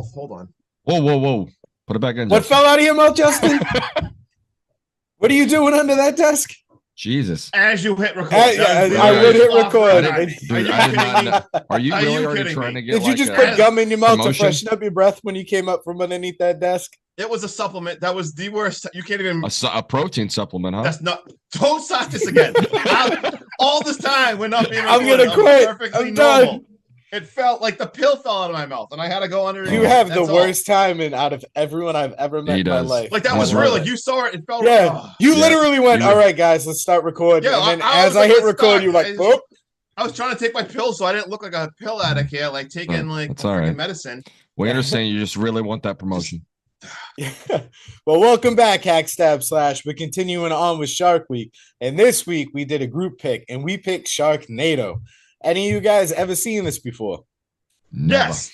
Hold on. Whoa. Put it back in. What Justin. fell out of your mouth, Justin? What are you doing under that desk? Jesus. As you hit record. I would hit record. Dude, I did not know. Are you really already trying to get Did you like just put gum in your mouth promotion? to freshen up your breath when you came up from underneath that desk? It was a supplement. That was the worst. You can't even. A protein supplement, huh? That's not. Don't start this again. All this time we're not being recorded. I'm gonna quit. Perfectly I'm normal. done. It felt like the pill fell out of my mouth, and I had to go under. You have the worst timing out of everyone I've ever met in my life. Like that was real. Like you saw it. It felt. Yeah, you literally went. All right, guys, let's start recording. Yeah, and then as I hit record, you're like, "Oh." I was trying to take my pills so I didn't look like a pill addict here, like taking medicine. We understand you just really want that promotion. Well, welcome back, Hackstab Slash. We're continuing on with Shark Week, and this week we did a group pick, and we picked Sharknado. Any of you guys ever seen this before? Never. Yes.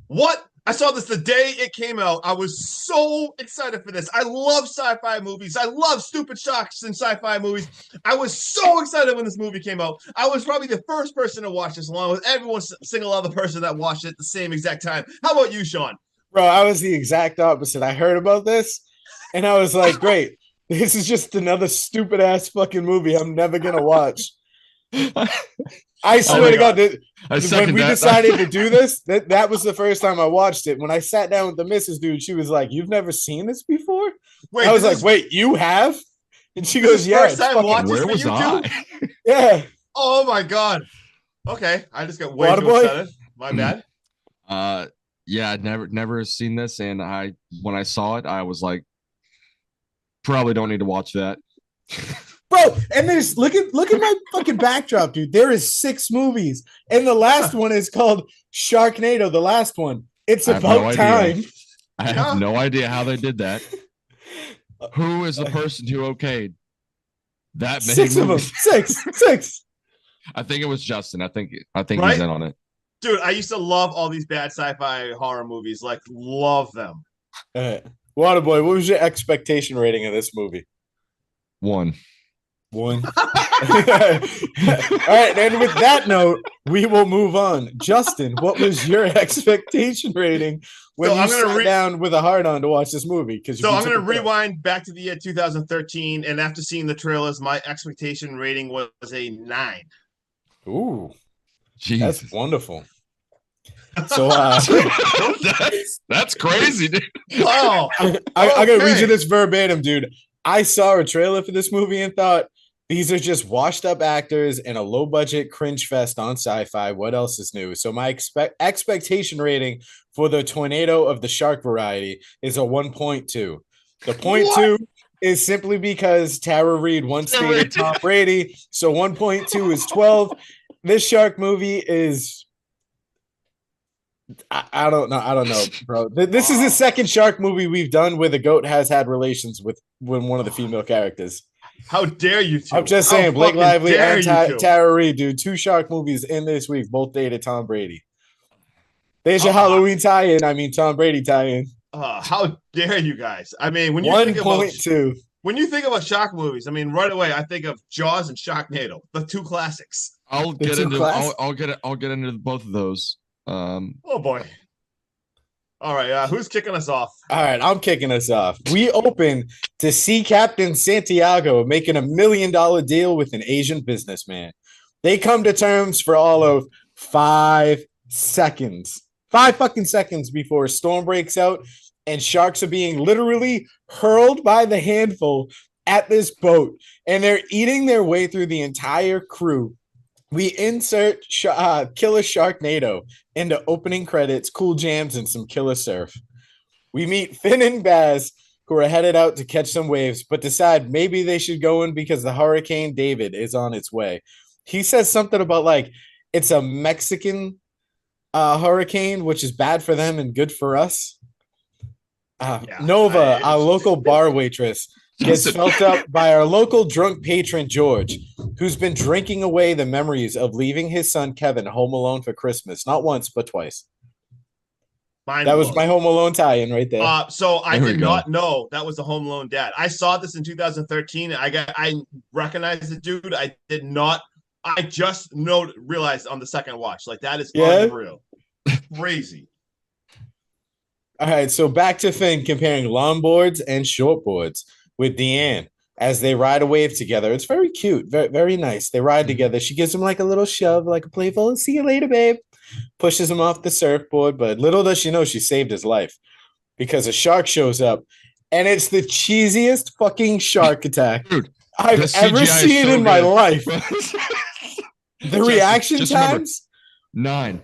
What? I saw this the day it came out. I was so excited for this. I love sci-fi movies. I love stupid sharks in sci-fi movies. I was so excited when this movie came out. I was probably the first person to watch this, along with every single other person that watched it at the same exact time. How about you, Sean? Bro, I was the exact opposite. I heard about this, and I was like, great. This is just another stupid-ass fucking movie I'm never going to watch. I swear to God, when we decided to do this, that was the first time I watched it. When I sat down with the missus, dude, she was like, "You've never seen this before?" Wait, I was like, "Wait, you have?" And she goes, "Yeah." Where was I? Yeah. Oh my God. Okay, I just got way too excited. My bad. Yeah, I'd never seen this, and when I saw it, I was like, probably don't need to watch that. Bro, and there's look at my fucking backdrop, dude. There is 6 movies, and the last one is called Sharknado. The last one. It's about time. I have no idea how they did that. Who is the person who okayed that many 6 movies? of them. Six. I think it was Justin. I think right? He's in on it. Dude, I used to love all these bad sci-fi horror movies. Like, love them. Waterboy, what was your expectation rating of this movie? 1. All right, and with that note, we will move on. Justin, what was your expectation rating when you sat down with a hard on to watch this movie? So I'm going to rewind back to the year 2013, and after seeing the trailers, my expectation rating was a 9. Ooh, jeez, that's wonderful. So that's crazy, dude. Oh, I gotta read you this verbatim, dude. I saw a trailer for this movie and thought, these are just washed up actors in a low budget cringe fest on sci-fi. What else is new? So my expectation rating for the tornado of the shark variety is a 1.2. The 0.2 is simply because Tara Reid once dated Tom Brady. So 1.2 is 12. This shark movie is I don't know, bro. This is the second shark movie we've done where the goat has had relations with one of the female characters. How dare you two? I'm just saying, Blake Lively and Tara Reid, dude. 2 shark movies in this week, both dated Tom Brady. There's your Halloween tie-in. I mean, Tom Brady tie-in. How dare you guys? I mean, when you 1.2. When you think about shark movies, I mean, right away I think of Jaws and Sharknado, the 2 classics. I'll get into both of those. Oh boy. All right, who's kicking us off? All right, I'm kicking us off. We open to see Captain Santiago making $1 million deal with an Asian businessman. They come to terms for all of 5 seconds. 5 fucking seconds before a storm breaks out and sharks are being literally hurled by the handful at this boat, and they're eating their way through the entire crew. We insert Killer Sharknado into opening credits, cool jams, and some killer surf. We meet Finn and Baz, who are headed out to catch some waves, but decide maybe they should go in because the Hurricane David is on its way. He says something about, like, it's a Mexican hurricane, which is bad for them and good for us. Nova, our local bar waitress, gets felt up by our local drunk patron, George, who's been drinking away the memories of leaving his son, Kevin, home alone for Christmas. Not once, but twice. That was my Home Alone tie-in right there. So I did not know that was the Home Alone dad. I saw this in 2013. I recognized the dude. I did not. I just realized on the second watch. Like, that is unreal. Crazy. All right, so back to Finn comparing longboards and shortboards with Deanne as they ride a wave together. It's very cute, very, very nice. They ride together. She gives him like a little shove, like a playful, see you later, babe. Pushes him off the surfboard, but little does she know she saved his life because a shark shows up and it's the cheesiest fucking shark attack Dude, I've the ever CGI is seen so in my good. life. The reaction just remember, times, 9.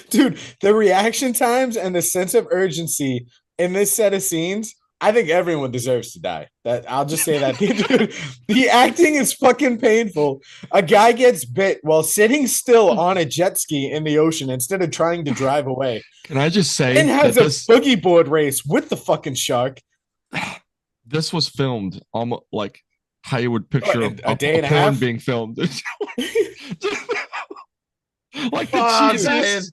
dude, the reaction times and the sense of urgency in this set of scenes, I think everyone deserves to die. That I'll just say that. Dude, the acting is fucking painful. A guy gets bit while sitting still on a jet ski in the ocean instead of trying to drive away. Can I just say And has that a boogie board race with the fucking shark. this was filmed almost like how you would picture a day and a porn half being filmed. Like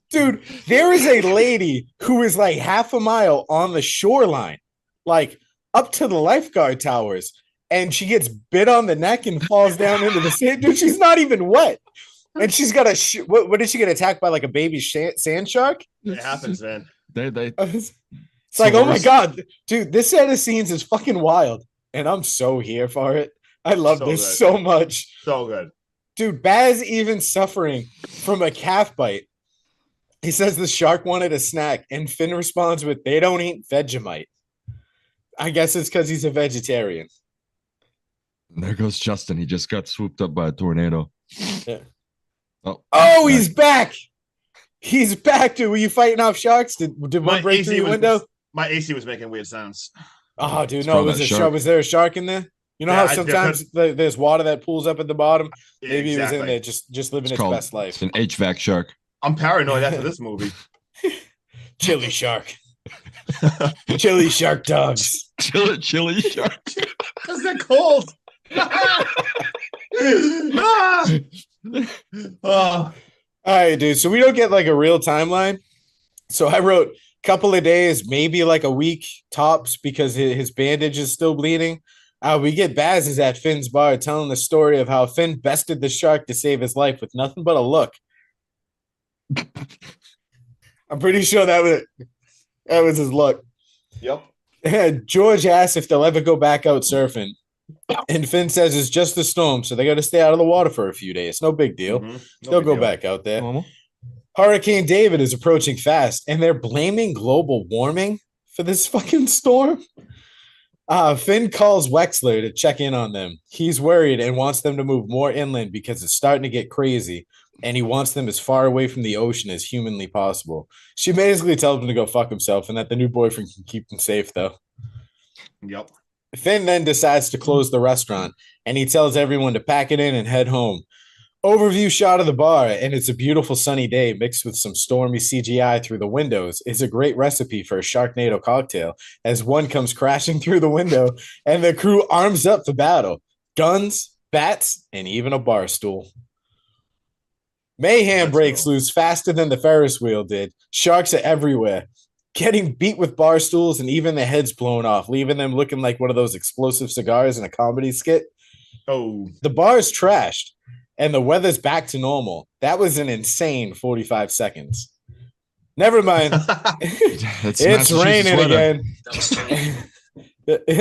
dude, there is a lady who is like half a mile on the shoreline, like up to the lifeguard towers, and she gets bit on the neck and falls down into the sand. Dude, she's not even wet, and she's got a what did she get attacked by, like a baby sand shark? It happens, man. It's like, oh my god, dude, this set of scenes is fucking wild, and I'm so here for it. I love this so much. So good. Dude, Baz even suffering from a calf bite. He says the shark wanted a snack, and Finn responds with, they don't eat Vegemite. I guess it's because he's a vegetarian. There goes Justin. He just got swooped up by a tornado. Yeah. Oh, he's back. He's back, dude. Were you fighting off sharks? Did one break through your window? My AC was making weird sounds. Oh, dude, no, was a shark. Was there a shark in there? You know how sometimes there's water that pools up at the bottom? Maybe he was in there just living its best life. It's an HVAC shark. I'm paranoid after this movie. Chili shark. Chili shark dogs. Chili shark. Because they're cold. All right, dude. So we don't get like a real timeline. So I wrote a couple of days, maybe like a week tops, because his bandage is still bleeding. We get Baz is at Finn's bar telling the story of how Finn bested the shark to save his life with nothing but a look. I'm pretty sure that was his look. Yep. George asks if they'll ever go back out surfing. And Finn says it's just a storm, so they got to stay out of the water for a few days. No big deal. They'll go back out there. Normal. Hurricane David is approaching fast, and they're blaming global warming for this fucking storm. Finn calls Wexler to check in on them. He's worried and wants them to move more inland because it's starting to get crazy, and he wants them as far away from the ocean as humanly possible. She basically tells him to go fuck himself and that the new boyfriend can keep them safe, though. Yep. Finn then decides to close the restaurant, and he tells everyone to pack it in and head home. Overview shot of the bar, and it's a beautiful sunny day mixed with some stormy CGI through the windows, is a great recipe for a Sharknado cocktail as one comes crashing through the window and the crew arms up for battle. Guns, bats, and even a bar stool. Mayhem breaks loose faster than the Ferris wheel did. Sharks are everywhere, getting beat with bar stools and even their heads blown off, leaving them looking like one of those explosive cigars in a comedy skit. Oh. The bar is trashed, and the weather's back to normal. That was an insane 45 seconds. Never mind. It's raining again.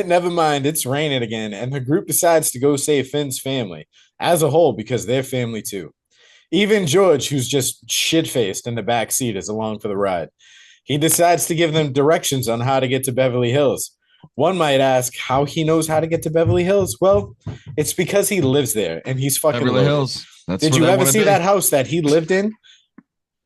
Never mind. It's raining again. And the group decides to go save Finn's family as a whole because they're family too. Even George, who's just shit-faced in the back seat, is along for the ride. He decides to give them directions on how to get to Beverly Hills. One might ask how he knows how to get to Beverly Hills. Well, it's because he lives there and he's fucking Beverly Hills. Did you ever see that house that he lived in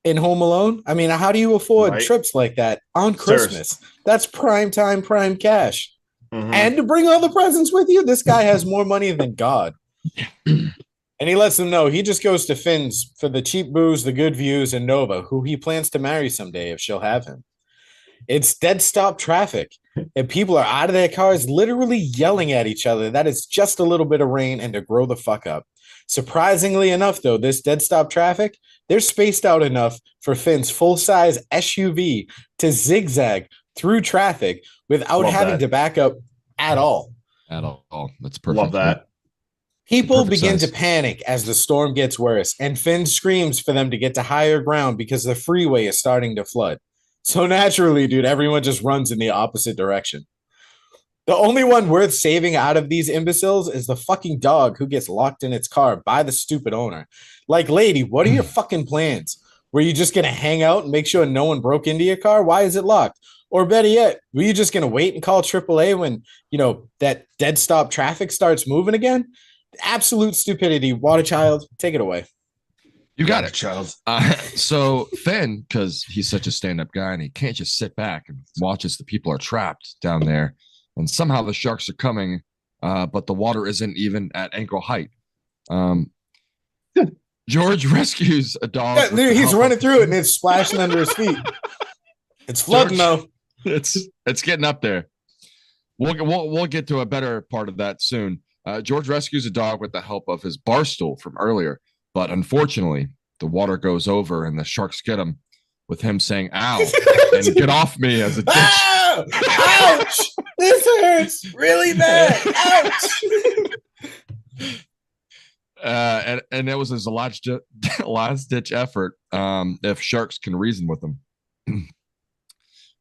Home Alone? I mean, how do you afford trips like that on Christmas? That's prime time, prime cash. And to bring all the presents with you, this guy has more money than God. And he lets them know he just goes to Finn's for the cheap booze, the good views, and Nova, who he plans to marry someday if she'll have him. It's dead stop traffic, and people are out of their cars literally yelling at each other that it's just a little bit of rain and to grow the fuck up. Surprisingly enough, though, this dead stop traffic, they're spaced out enough for Finn's full-size SUV to zigzag through traffic without having to back up at all. At all. That's perfect. Love that. People begin to panic as the storm gets worse, and Finn screams for them to get to higher ground because the freeway is starting to flood. So naturally, dude, everyone just runs in the opposite direction. The only one worth saving out of these imbeciles is the fucking dog who gets locked in its car by the stupid owner. Like, lady, what are your fucking plans? Were you just gonna hang out and make sure no one broke into your car? Why is it locked? Or better yet, were you just gonna wait and call AAA when that dead stop traffic starts moving again? Absolute stupidity. Water child, take it away. You got it, child. So Finn, because he's such a stand-up guy and he can't just sit back and watch as the people are trapped down there, and somehow the sharks are coming, but the water isn't even at ankle height. George rescues a dog. Yeah, dude, he's running through it and it's splashing under his feet. It's flooding though. It's getting up there. We'll get to a better part of that soon. George rescues a dog with the help of his bar stool from earlier. But unfortunately, the water goes over and the sharks get him, with him saying, ow, and get off me as a ditch. Ow! Ouch! This hurts really bad. Ouch! And it was his last ditch effort, if sharks can reason with him.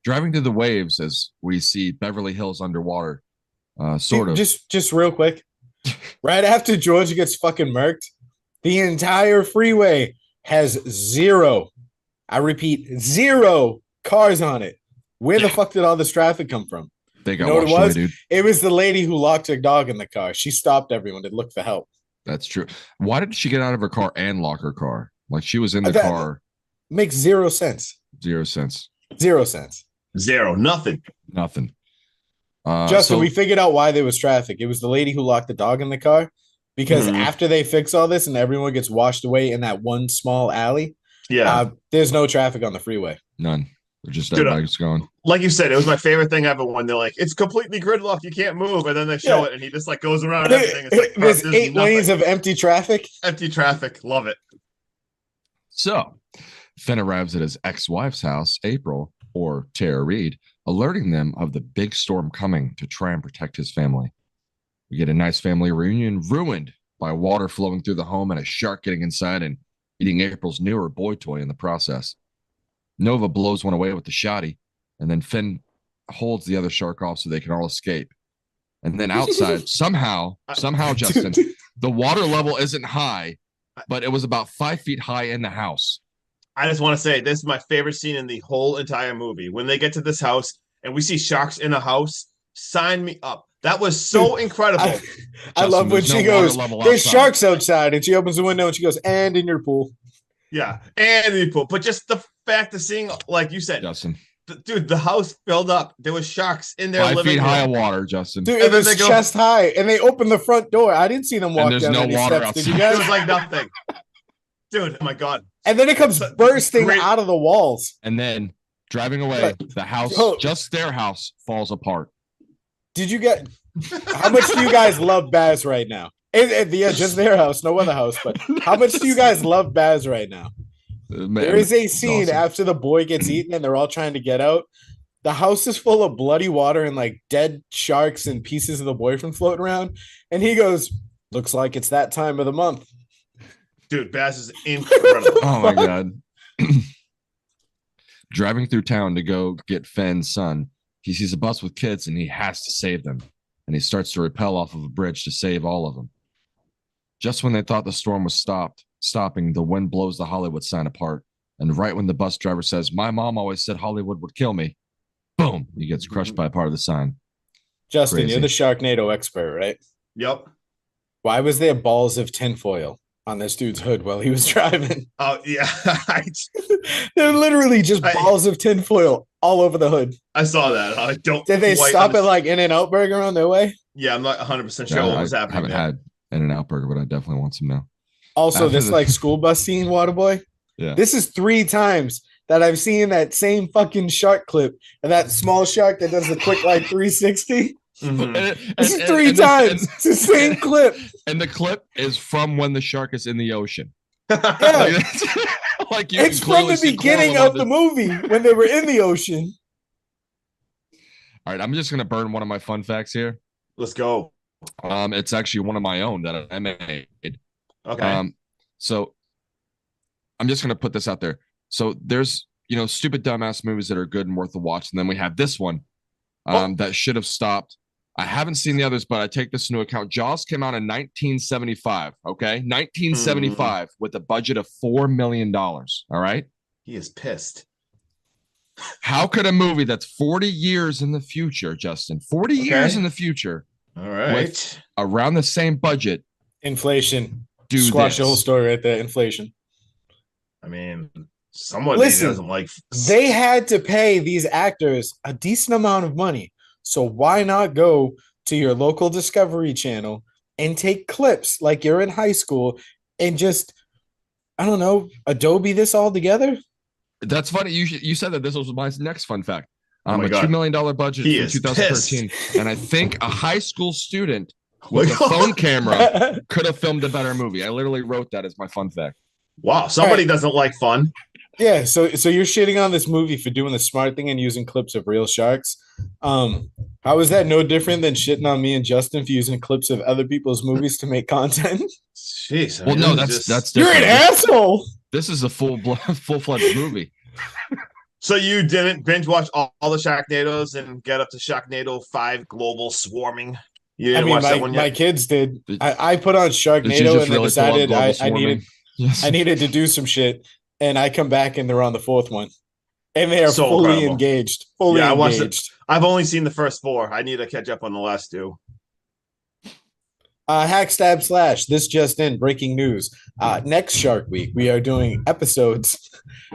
Driving through the waves as we see Beverly Hills underwater, sort of. Just real quick. Right after George gets fucking murked, the entire freeway has zero, I repeat, zero cars on it. Where the fuck did all this traffic come from? They got washed away, dude. It was the lady who locked her dog in the car. She stopped everyone to look for help. That's true. Why did she get out of her car and lock her car? Like she was in the car. Makes 0 sense. 0 cents. 0 cents. Zero. Nothing. Justin, we figured out why there was traffic. It was the lady who locked the dog in the car. Because after they fix all this and everyone gets washed away in that one small alley, there's no traffic on the freeway. None. They're just everybody's going. Like you said, it was my favorite thing ever when they're like, it's completely gridlocked, you can't move, and then they show it and he just like goes around everything. It's like, there's 8 lanes of empty traffic. Empty traffic. Love it. So Finn arrives at his ex-wife's house, April, or Tara Reid, alerting them of the big storm coming to try and protect his family. We get a nice family reunion ruined by water flowing through the home and a shark getting inside and eating April's newer boy toy in the process. Nova blows one away with the shotty, and then Finn holds the other shark off so they can all escape. And then outside, somehow, Justin, the water level isn't high, but it was about 5 feet high in the house. I just want to say this is my favorite scene in the whole entire movie. When they get to this house and we see sharks in a house, sign me up. That was so incredible. I love when she goes, there's sharks outside, and she opens the window and she goes, and in your pool. Yeah, and in your pool. But just the fact of seeing, like you said, Justin, dude, the house filled up. There was sharks in there. 5 feet high of water, Justin. Dude, it was chest high, and they opened the front door. I didn't see them walk down any steps. Outside. Did you guys? It was like nothing. Dude, oh my God. And then it comes bursting out of the walls. And then driving away, the house, just their house, falls apart. Did you get how much do you guys love Baz right now? Just their house, no other house, but how much do you guys love Baz right now? Man, there is a scene after the boy gets eaten and they're all trying to get out. The house is full of bloody water and like dead sharks and pieces of the boyfriend floating around. And he goes, looks like it's that time of the month. Dude, Baz is incredible. Oh my God. Driving through town to go get Finn's son, he sees a bus with kids and he has to save them. And he starts to rappel off of a bridge to save all of them. Just when they thought the storm was stopping, the wind blows the Hollywood sign apart. And right when the bus driver says, my mom always said Hollywood would kill me, boom, he gets crushed by part of the sign. Justin, crazy. You're the Sharknado expert, right? Yep. Why was there balls of tinfoil on this dude's hood while he was driving? Oh, yeah. They're literally just balls of tinfoil all over the hood. I saw that. I don't. Did they stop at like In-N-Out Burger on their way? Yeah, I'm not 100% sure what was happening. I haven't had In-N-Out Burger, but I definitely want some now. Also, this like school bus scene, Waterboy. Yeah. This is 3 times that I've seen that same fucking shark clip and that small shark that does the quick like 360. Mm-hmm. This is 3 times. It's the same clip. And the clip is from when the shark is in the ocean. Yeah. Like it's from the beginning of the movie when they were in the ocean. All right, I'm just gonna burn one of my fun facts here. Let's go. It's actually one of my own that I made. Okay. So I'm just gonna put this out there. So there's stupid dumbass movies that are good and worth a watch. And then we have this one that should have stopped. I haven't seen the others, but I take this into account. Jaws came out in 1975. Okay, 1975 with a budget of $4 million. All right. He is pissed. How could a movie that's 40 years in the future, Justin, 40 years in the future, all right, with around the same budget, inflation, squash the whole story right there, inflation. I mean, someone doesn't like. They had to pay these actors a decent amount of money, so why not go to your local Discovery Channel and take clips like you're in high school and just, I don't know, Adobe this all together? That's funny. You said that this was my next fun fact. Oh a $2 million budget from 2013, and I think a high school student with a phone camera could have filmed a better movie. I literally wrote that as my fun fact. Wow, somebody doesn't like fun. Yeah, so you're shitting on this movie for doing the smart thing and using clips of real sharks. How is that no different than shitting on me and Justin for using clips of other people's movies to make content? Jeez. Well, no, that's different. You're an asshole. This is a full-fledged movie. So you didn't binge watch all the Sharknadoes and get up to Sharknado 5 Global Swarming? You didn't watch that one yet? My kids did. I put on Sharknado and really decided I needed to do some shit, and I come back and they're on the fourth one, and they are fully engaged. Engaged. I've only seen the first 4. I need to catch up on the last 2. Hack stab slash. This just in, breaking news. Next Shark Week, we are doing episodes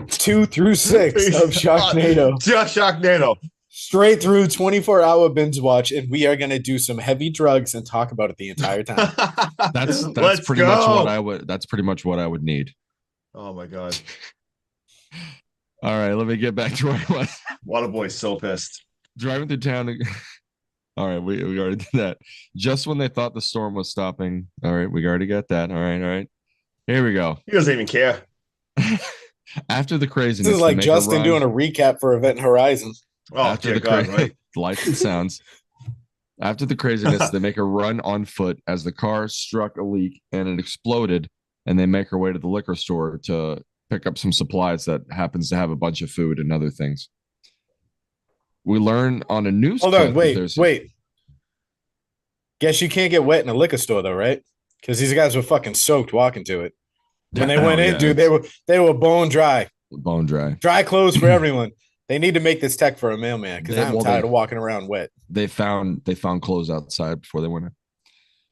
2 through 6 of Sharknado. Just Sharknado. Straight through 24-hour binge watch, and we are going to do some heavy drugs and talk about it the entire time. That's pretty much what I would. That's pretty much what I would need. Oh my god! All right, let me get back to where I was. Waterboy's so pissed. Driving through town. All right, we already did that. Just when they thought the storm was stopping. All right, we already got that. All right. Here we go. He doesn't even care. After the craziness, this is like Justin doing a recap for Event Horizon. Oh, after the lights and sounds. After the craziness, they make a run on foot as the car struck a leak and it exploded, and they make their way to the liquor store to pick up some supplies that happens to have a bunch of food and other things. We learn on a news. Hold on, wait. Guess you can't get wet in a liquor store though, right? Because these guys were fucking soaked walking to it. When they went in, dude, they were bone dry. Bone dry. Dry clothes for everyone. They need to make this tech for a mailman because I'm tired of walking around wet. They found clothes outside before they went in.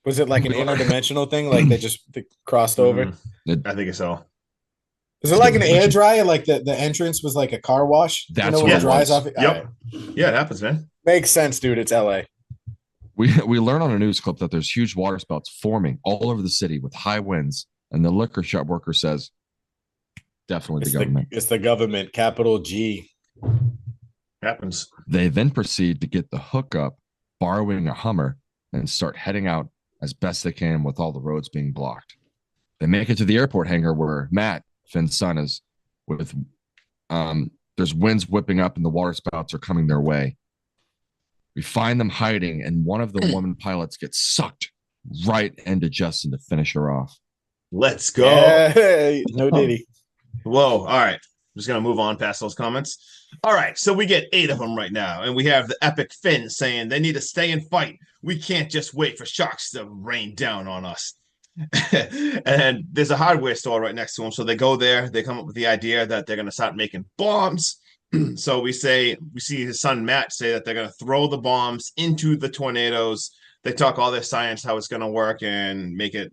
Was it like an interdimensional thing? Like they crossed over? I think so. Was it like an air dryer? Like the entrance was like a car wash? That's what it dries was. off. Yep. Right. Yeah, it happens, man. Makes sense, dude. It's LA. We learn on a news clip that there's huge water spouts forming all over the city with high winds, and the liquor shop worker says, definitely the government. It's the government, capital G. Happens. They then proceed to get the hookup, borrowing a Hummer, and start heading out as best they can with all the roads being blocked. They make it to the airport hangar where Matt, Finn's son, is with. There's winds whipping up and the water spouts are coming their way. We find them hiding, and one of the woman pilots gets sucked right into Justin to finish her off. Let's go. Hey, no diddy. Whoa. All right. I'm just going to move on past those comments. All right. So we get 8 of them right now. And we have the epic Finn saying they need to stay and fight. We can't just wait for sharks to rain down on us. And there's a hardware store right next to them. So they go there. They come up with the idea that they're going to start making bombs. So we see his son Matt say that they're going to throw the bombs into the tornadoes. They talk all their science, how it's going to work and make it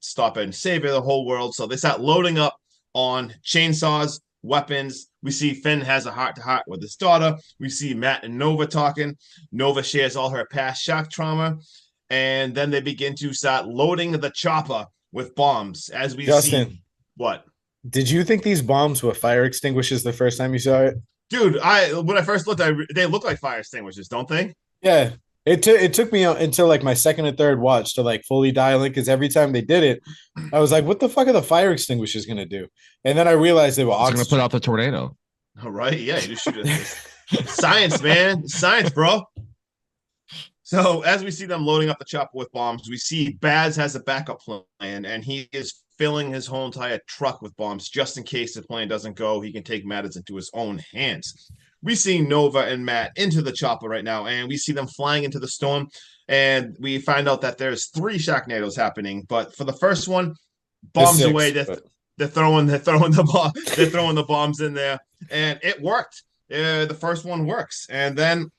stop and save the whole world. So they start loading up on chainsaws, weapons. We see Finn has a heart-to-heart with his daughter. We see Matt and Nova talking. Nova shares all her past shark trauma. And then they begin to start loading the chopper with bombs. As we see. What? Did you think these bombs were fire extinguishers the first time you saw it? Dude, when I first looked, they look like fire extinguishers, don't they? Yeah. It took me until like my second or third watch to like fully dial in because every time they did it, I was like, what the fuck are the fire extinguishers going to do? And then I realized they were going to put out the tornado. All right. Yeah. You just shoot it. Science, man. Science, bro. So as we see them loading up the chopper with bombs, we see Baz has a backup plan and he is filling his whole entire truck with bombs just in case the plane doesn't go. He can take matters into his own hands. We see Nova and Matt into the chopper right now, and we see them flying into the storm. And we find out that there's 3 Sharknadoes happening. But for the first one, bombs away. They're throwing the bombs in there, and it worked. The first one works, and then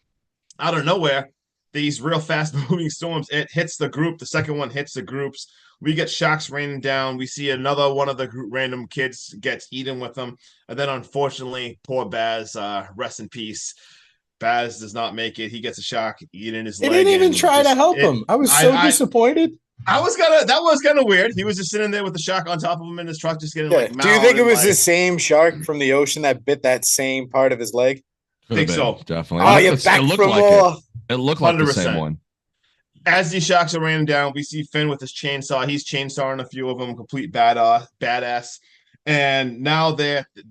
out of nowhere, these real fast moving storms, it hits the group. The second one hits the groups. We get sharks raining down. We see another one of the random kids gets eaten with them. And then unfortunately, poor Baz, rest in peace. Baz does not make it. He gets a shark eating his leg. They didn't even try to help him. I was so disappointed. That was kind of weird. He was just sitting there with the shark on top of him in his truck, just getting like. Do you think it was the same shark from the ocean that bit that same part of his leg? I think so. Definitely. Oh, you're back from more. It looked like 100%. The same one. As these sharks are raining down, we see Finn with his chainsaw. He's chainsawing a few of them, complete badass. And now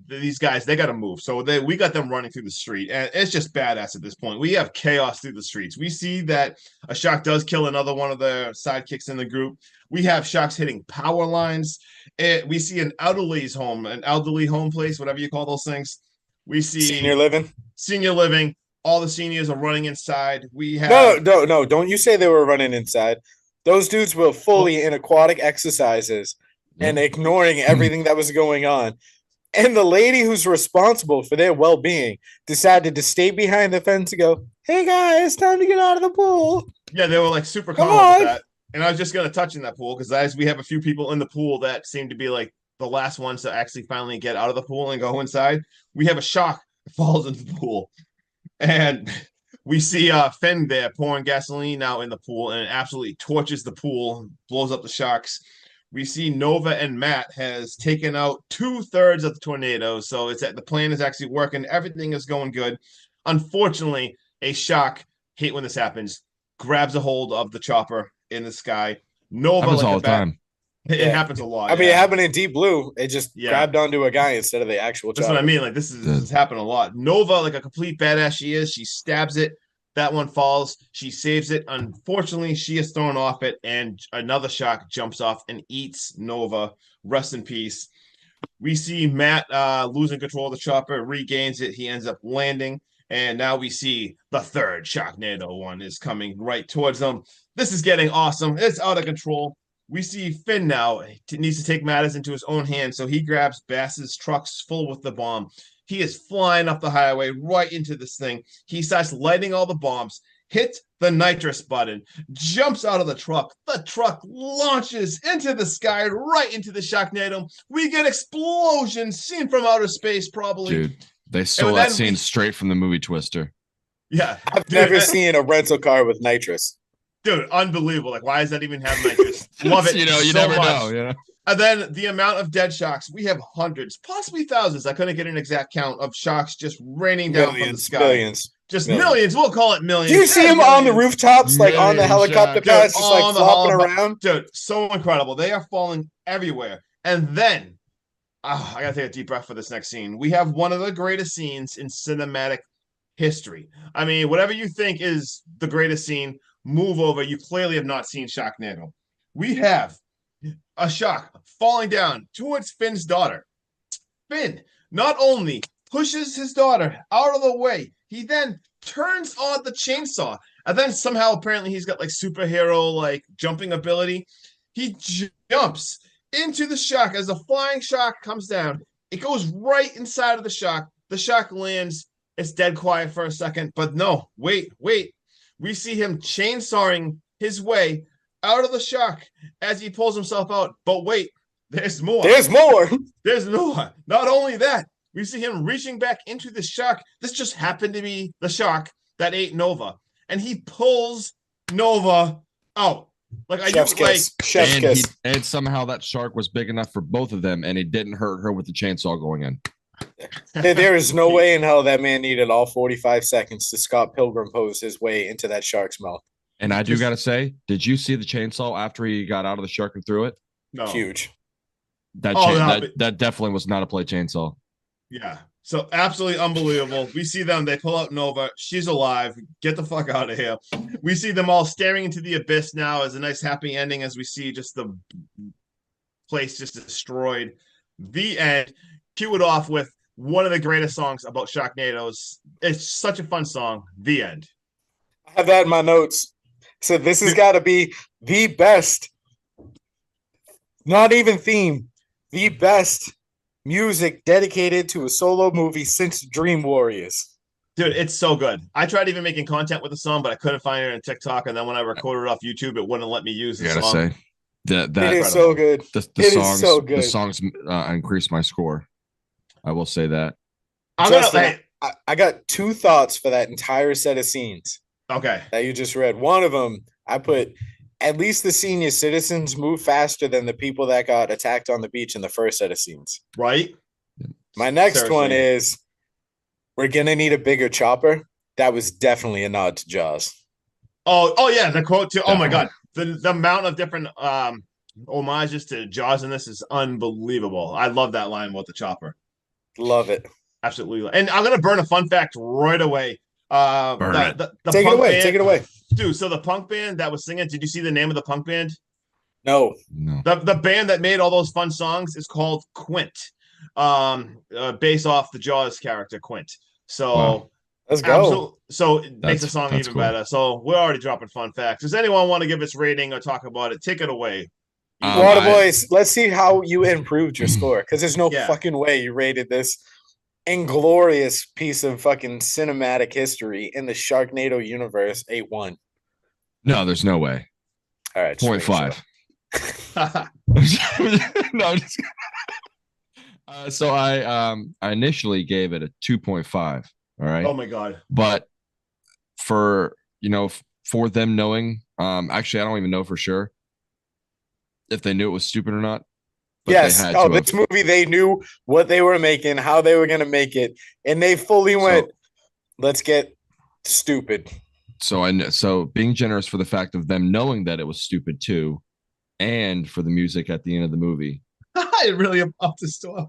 these guys, they got to move. So we got them running through the street. And it's just badass at this point. We have chaos through the streets. We see that a shark does kill another one of the sidekicks in the group. We have sharks hitting power lines. We see an elderly home place, whatever you call those things. We see Senior living. All the seniors are running inside. We have no. Don't you say they were running inside? Those dudes were fully in aquatic exercises and ignoring everything that was going on. And the lady who's responsible for their well-being decided to stay behind the fence and go, "Hey guys, it's time to get out of the pool." Yeah, they were like super calm with that. And I was just gonna touch in that pool because as we have a few people in the pool that seem to be like the last ones to actually finally get out of the pool and go inside. We have a shark that falls into the pool. And we see Finn there pouring gasoline out in the pool, and it absolutely torches the pool, blows up the sharks. We see Nova and Matt has taken out 2/3 of the tornado, so the plan is actually working. Everything is going good. Unfortunately, a shark, hate when this happens, grabs a hold of the chopper in the sky. Nova happens all the time. It happens a lot. I mean, it happened in Deep Blue. It just grabbed onto a guy instead of the actual chopper. That's what I mean. Like this has happened a lot. Nova, like a complete badass she is, she stabs it. That one falls. She saves it. Unfortunately, she is thrown off it, and another shark jumps off and eats Nova. Rest in peace. We see Matt losing control of the chopper, regains it. He ends up landing, and now we see the third Sharknado one is coming right towards them. This is getting awesome. It's out of control. We see Finn now needs to take matters into his own hands, so he grabs Bass's trucks full with the bomb. He is flying up the highway right into this thing. He starts lighting all the bombs, hits the nitrous button, jumps out of the truck. The truck launches into the sky, right into the Sharknado. We get explosions seen from outer space, probably. Dude, they stole that scene straight from the movie Twister. Yeah. I've never seen a rental car with nitrous. Dude, unbelievable. Like, why does that even have nitrous? Love it. You so never much. know. You know? And then the amount of dead sharks, we have hundreds, possibly thousands. I couldn't get an exact count of sharks just raining down from the sky. Millions. We'll call it millions. Do you see them on the rooftops, like on the helicopter pads, just like flopping around? Dude, so incredible. They are falling everywhere. And then, I got to take a deep breath for this next scene. We have one of the greatest scenes in cinematic history. I mean, whatever you think is the greatest scene, move over. You clearly have not seen Sharknado. We have a shark falling down towards Finn's daughter. Finn not only pushes his daughter out of the way, he then turns on the chainsaw. And then somehow, apparently, he's got like superhero like jumping ability. He jumps into the shark as the flying shark comes down. It goes right inside of the shark. The shark lands. It's dead quiet for a second, but no, wait. We see him chainsawing his way out of the shark as he pulls himself out. But wait, there's more. There's more. Not only that, we see him reaching back into the shark. This just happened to be the shark that ate Nova. And he pulls Nova out. Chef's kiss. And somehow that shark was big enough for both of them, and it didn't hurt her with the chainsaw going in. There is no way in hell that man needed all 45 seconds to Scott Pilgrim pose his way into that shark's mouth. And I do got to say, did you see the chainsaw after he got out of the shark and threw it? No. Huge. That definitely was not a play chainsaw. Yeah. So absolutely unbelievable. We see them. They pull out Nova. She's alive. Get the fuck out of here. We see them all staring into the abyss now as a nice happy ending as we see just the place just destroyed. The end. Cue it off with one of the greatest songs about Sharknadoes. It's such a fun song. The end. I have that in my notes. So this has got to be the best, not even theme, the best music dedicated to a solo movie since Dream Warriors. Dude, it's so good. I tried even making content with the song, but I couldn't find it on TikTok. And then when I recorded it off YouTube, it wouldn't let me use the I gotta song. say that It is so good. The songs increased my score. I will say that. Justin, I got two thoughts for that entire set of scenes. Okay. That you just read. One of them, I put, at least the senior citizens move faster than the people that got attacked on the beach in the first set of scenes. Right? My next one is, we're going to need a bigger chopper. That was definitely a nod to Jaws. Oh yeah, the quote too. Oh my God. The amount of different homages to Jaws in this is unbelievable. I love that line about the chopper. Love it. Absolutely. And I'm going to burn a fun fact right away. The Take it away. Band, take it away. Dude, so the punk band that was singing, did you see the name of the punk band? No. The band that made all those fun songs is called Quint. Based off the Jaws character Quint. So wow. Let's go. So it makes the song even better. So we're already dropping fun facts. Does anyone want to give its rating or talk about it? Take it away. Boys, let's see how you improved your score, because there's no fucking way you rated this inglorious piece of fucking cinematic history in the Sharknado universe 8-1. No, there's no way. All right, 0.5. No, just so I initially gave it a 2.5. All right. Oh my God. But for them knowing, actually I don't even know for sure if they knew it was stupid or not. But yes. This movie, they knew what they were making, how they were gonna make it, and they fully went, let's get stupid. So being generous for the fact of them knowing that it was stupid too, and for the music at the end of the movie. I really am up to stuff.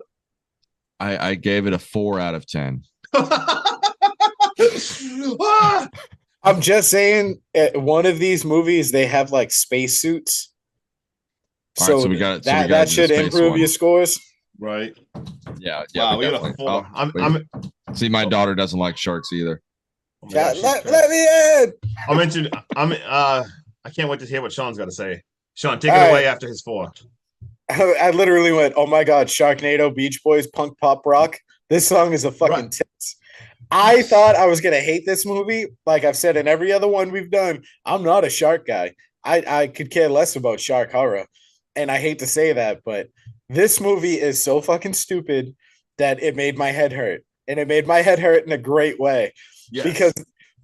I gave it a 4 out of 10. I'm just saying, at one of these movies, they have like spacesuits. So, that should improve your scores. Right. Yeah. Wow, we got a 4. See, my daughter doesn't like sharks either. Oh God, let me in. I can't wait to hear what Sean's got to say. Sean, take it away after his 4. I literally went, oh my God, Sharknado, Beach Boys, punk pop rock. This song is a fucking tits. I thought I was going to hate this movie. Like I've said in every other one we've done, I'm not a shark guy. I could care less about shark horror. And I hate to say that, but this movie is so fucking stupid that it made my head hurt. And it made my head hurt in a great way. Yes. Because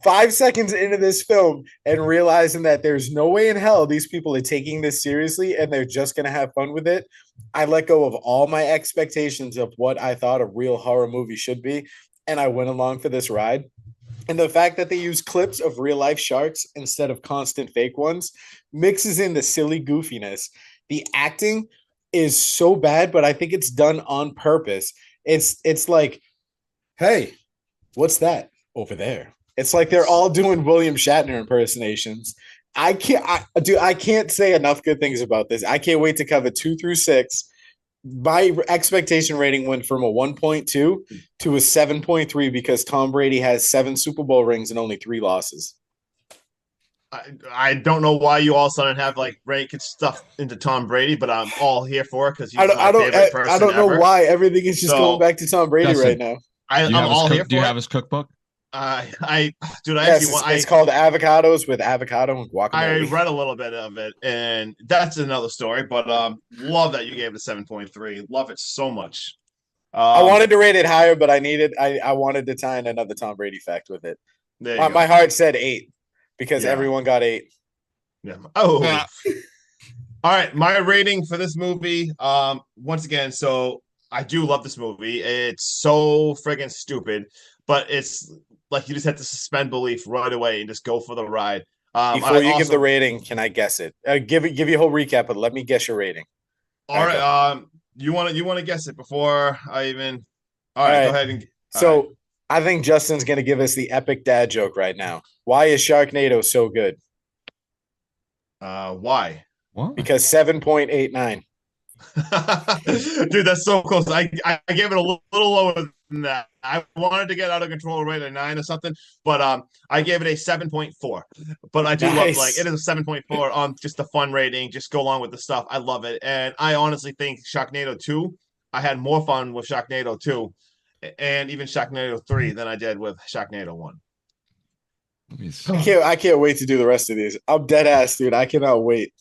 5 seconds into this film and realizing that there's no way in hell these people are taking this seriously and they're just going to have fun with it, I let go of all my expectations of what I thought a real horror movie should be. And I went along for this ride. And the fact that they use clips of real life sharks instead of constant fake ones mixes in the silly goofiness. The acting is so bad, but I think it's done on purpose. It's like, hey, what's that over there? It's like they're all doing William Shatner impersonations. I can't say enough good things about this. I can't wait to cover 2 through 6. My expectation rating went from a 1.2 to a 7.3 because Tom Brady has 7 Super Bowl rings and only 3 losses. I don't know why you all of a sudden have like ranking stuff into Tom Brady, but I'm all here for it because he's my favorite person. I don't know why everything is just going back to Tom Brady right now. I'm all here for it. Do you have his cookbook? It's called Avocados with Avocado and Guacamole. I read a little bit of it, and that's another story. But love that you gave it a 7.3. Love it so much. I wanted to rate it higher, but I wanted to tie in another Tom Brady fact with it. My heart said 8 because everyone got 8. Yeah. Oh. Yeah. All right. My rating for this movie. Once again, so I do love this movie. It's so friggin' stupid, but it's like you just have to suspend belief right away and just go for the ride. Before you give the rating, can I guess it? Give you a whole recap, but let me guess your rating. All right. You want to guess it before I even? All right. Go ahead and. So I think Justin's going to give us the epic dad joke right now. Why is Sharknado so good? Why? Because 7.89. Dude, that's so close. I gave it a little lower than that. I wanted to get out of control right at 9 or something, but I gave it a 7.4. But I do love like Nice. it is a 7.4 on just the fun rating. Just go along with the stuff. I love it, and I honestly think Sharknado 2. I had more fun with Sharknado 2, and even Sharknado 3 than I did with Sharknado 1. Let me see. I can't wait to do the rest of these. I'm dead ass, dude. I cannot wait.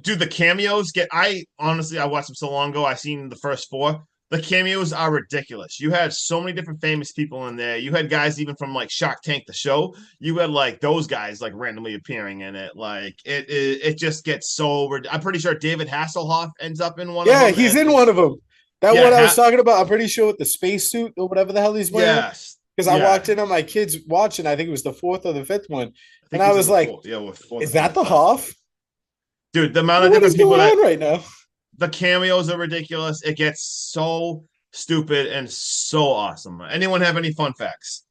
Dude, the cameos get. I honestly, I watched them so long ago. I seen the first four. The cameos are ridiculous. You had so many different famous people in there. You had guys even from like Shark Tank, the show. You had like those guys like randomly appearing in it. Like it just gets so. I'm pretty sure David Hasselhoff ends up in one of Yeah, them. he's And in one of them. That yeah, one I was talking about, I'm pretty sure with the spacesuit or whatever the hell he's wearing. yes, Because I walked in on my kids watching, I think it was the fourth or the fifth one. I And think I he's in was the like, fourth. Yeah, with fourth is or that fifth. the Hoff? Dude, the amount of What is different people going that on right now? the cameos are ridiculous. It gets so stupid and so awesome. Anyone have any fun facts?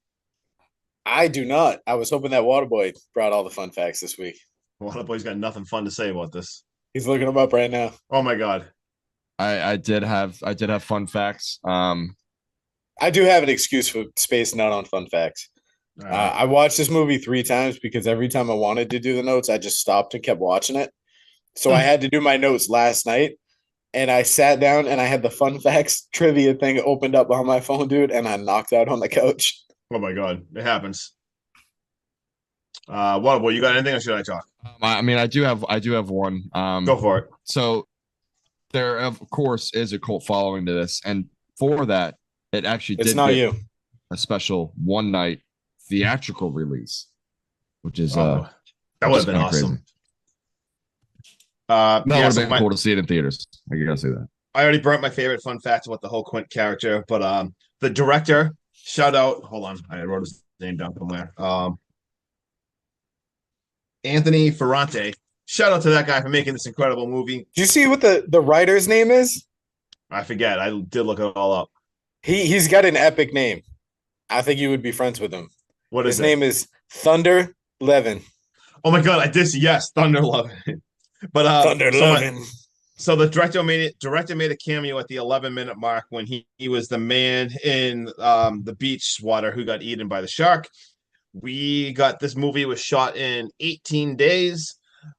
I do not. I was hoping that Waterboy brought all the fun facts this week. Waterboy's got nothing fun to say about this. He's looking them up right now. Oh my god. I did have fun facts. I do have an excuse for spacing out on fun facts. All right. I watched this movie 3 times because every time I wanted to do the notes, I just stopped and kept watching it. So I had to do my notes last night, and I sat down and I had the fun facts trivia thing opened up on my phone, dude, and I knocked out on the couch. Oh my god, it happens. Waterboy, you got anything or should I talk? I mean, I do have one. Go for it. So there, of course, is a cult following to this, and for that, it actually It's did not get you. a special one night theatrical release, which is Oh, that would have been awesome. Crazy. That would have so been cool to see it in theaters. I gotta say that. I already burnt my favorite fun fact about the whole Quint character, but the director, shout out, hold on, I wrote his name down somewhere. Anthony Ferrante. Shout out to that guy for making this incredible movie. Do you see what the writer's name is? I forget. I did look it all up. He's got an epic name. I think you would be friends with him. What is His it? name is Thunder Levin. Oh my god, I did see yes, Thunder Levin. But Thunder Levin. So the director made a cameo at the 11-minute mark when he was the man in the beach water who got eaten by the shark. We got this movie was shot in 18 days.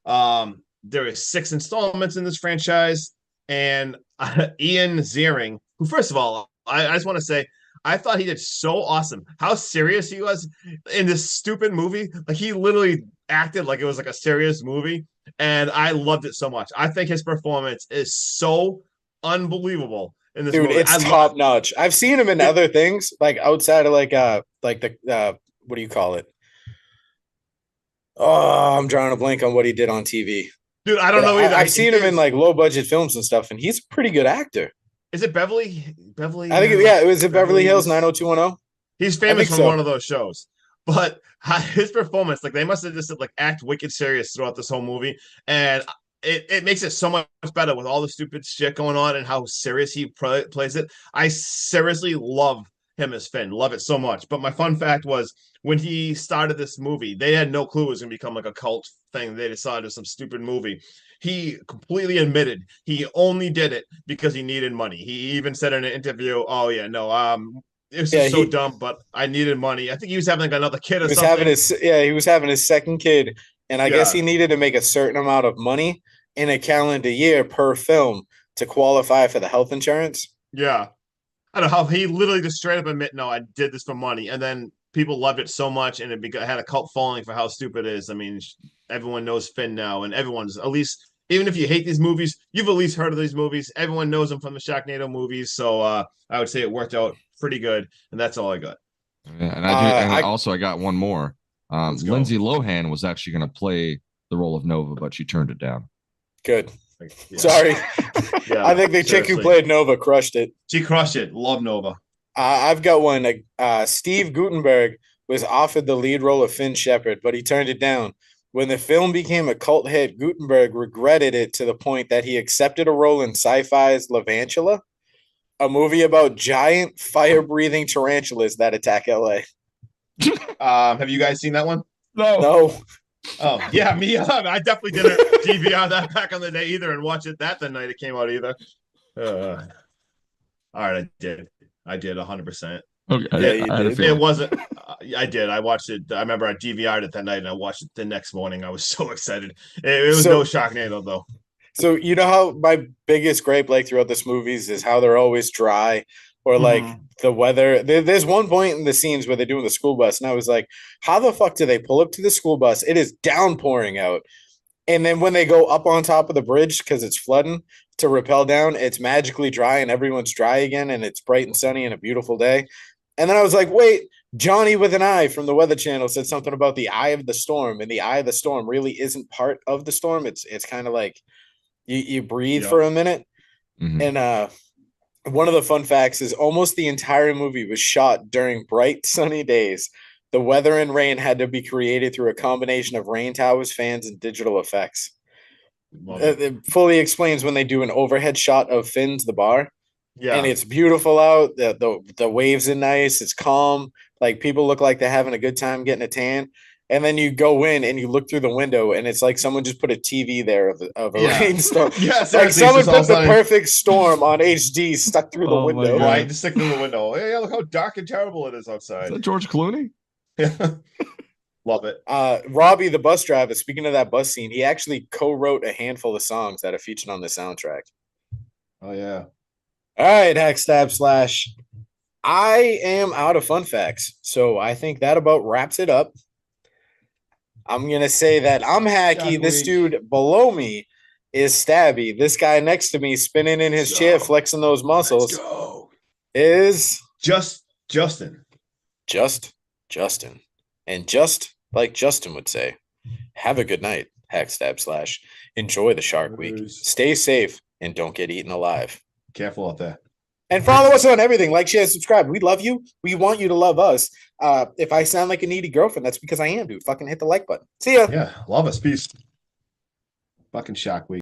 There is 6 installments in this franchise, and Ian Ziering, who first of all, I just want to say I thought he did so awesome. How serious he was in this stupid movie. Like he literally acted like it was like a serious movie. And I loved it so much. I think his performance is so unbelievable in this movie. It's top notch. I've seen him in other things, like outside of like the what do you call it? Oh, I'm drawing a blank on what he did on TV. Dude, I don't know either. I've seen him in like low budget films and stuff, and he's a pretty good actor. Is it Beverly? I think it was Beverly Hills 90210. He's famous from one of those shows. But his performance, like they must have just like act wicked serious throughout this whole movie, and it makes it so much better with all the stupid shit going on and how serious he plays it. I seriously love him as Finn, love it so much. But my fun fact was when he started this movie, they had no clue it was gonna become like a cult thing. They decided it was some stupid movie. He completely admitted he only did it because he needed money. He even said in an interview, "Oh yeah, no, it was so dumb, but I needed money." I think he was having like another kid or something. He was having his second kid, and I guess he needed to make a certain amount of money in a calendar year per film to qualify for the health insurance. Yeah. I don't know how he literally just straight up admit, no, I did this for money. And then people loved it so much, and it had a cult following for how stupid it is. I mean, everyone knows Finn now, and everyone's at least, even if you hate these movies, you've at least heard of these movies. Everyone knows them from the Sharknado movies. So I would say it worked out pretty good, and that's all I got. Yeah, and I got one more. Lindsay Lohan was actually going to play the role of Nova, but she turned it down. Good. Yeah. Sorry. Yeah, I think the chick who played Nova crushed it. She crushed it. Love Nova. I've got one. Steve Guttenberg was offered the lead role of Finn Shepard, but he turned it down. When the film became a cult hit, Guttenberg regretted it to the point that he accepted a role in Sci-Fi's Levantula, a movie about giant fire-breathing tarantulas that attack LA. Have you guys seen that one? No. Oh yeah, me. I definitely didn't DVR that back on the day either, and watch it that the night it came out either. All right, I did. I did 100%. Okay, Yeah, you I had a did. feeling. It wasn't. I did. I watched it. I remember I DVR'd it that night, and I watched it the next morning. I was so excited. It was no Sharknado though. So you know how my biggest gripe like throughout this movies is how they're always dry or like the weather. There's one point in the scenes where they're doing the school bus, and I was like, how the fuck do they pull up to the school bus? It is downpouring out. And then when they go up on top of the bridge because it's flooding to rappel down, it's magically dry and everyone's dry again and it's bright and sunny and a beautiful day. And then I was like, wait, Johnny with an eye from the Weather Channel said something about the eye of the storm, and the eye of the storm really isn't part of the storm. It's kind of like you breathe for a minute. And one of the fun facts is almost the entire movie was shot during bright sunny days. The weather and rain had to be created through a combination of rain towers, fans, and digital effects. It fully explains when they do an overhead shot of Finn's the bar. Yeah. And it's beautiful out. The waves are nice. It's calm. Like people look like they're having a good time getting a tan. And then you go in and you look through the window, and it's like someone just put a TV there of a rainstorm. Yes, like someone put the perfect storm on HD stuck through the window. Right, just stick through the window. Hey, look how dark and terrible it is outside. Is that George Clooney? Love it. Robbie, the bus driver, speaking of that bus scene, he actually co-wrote a handful of songs that are featured on the soundtrack. Oh, yeah. All right, Hack Stab Slash. I am out of fun facts, so I think that about wraps it up. I'm going to say that I'm hacky. This dude below me is stabby. This guy next to me spinning in his chair, flexing those muscles is Justin. Justin. And just like Justin would say, have a good night, Hack Stab Slash. Enjoy the Shark Week. Stay safe and don't get eaten alive. Careful out there. And follow us on everything. Like, share, subscribe. We love you. We want you to love us. If I sound like a needy girlfriend, that's because I am, dude. Fucking hit the like button. See ya. Yeah. Love us. Peace. Fucking Shark Week.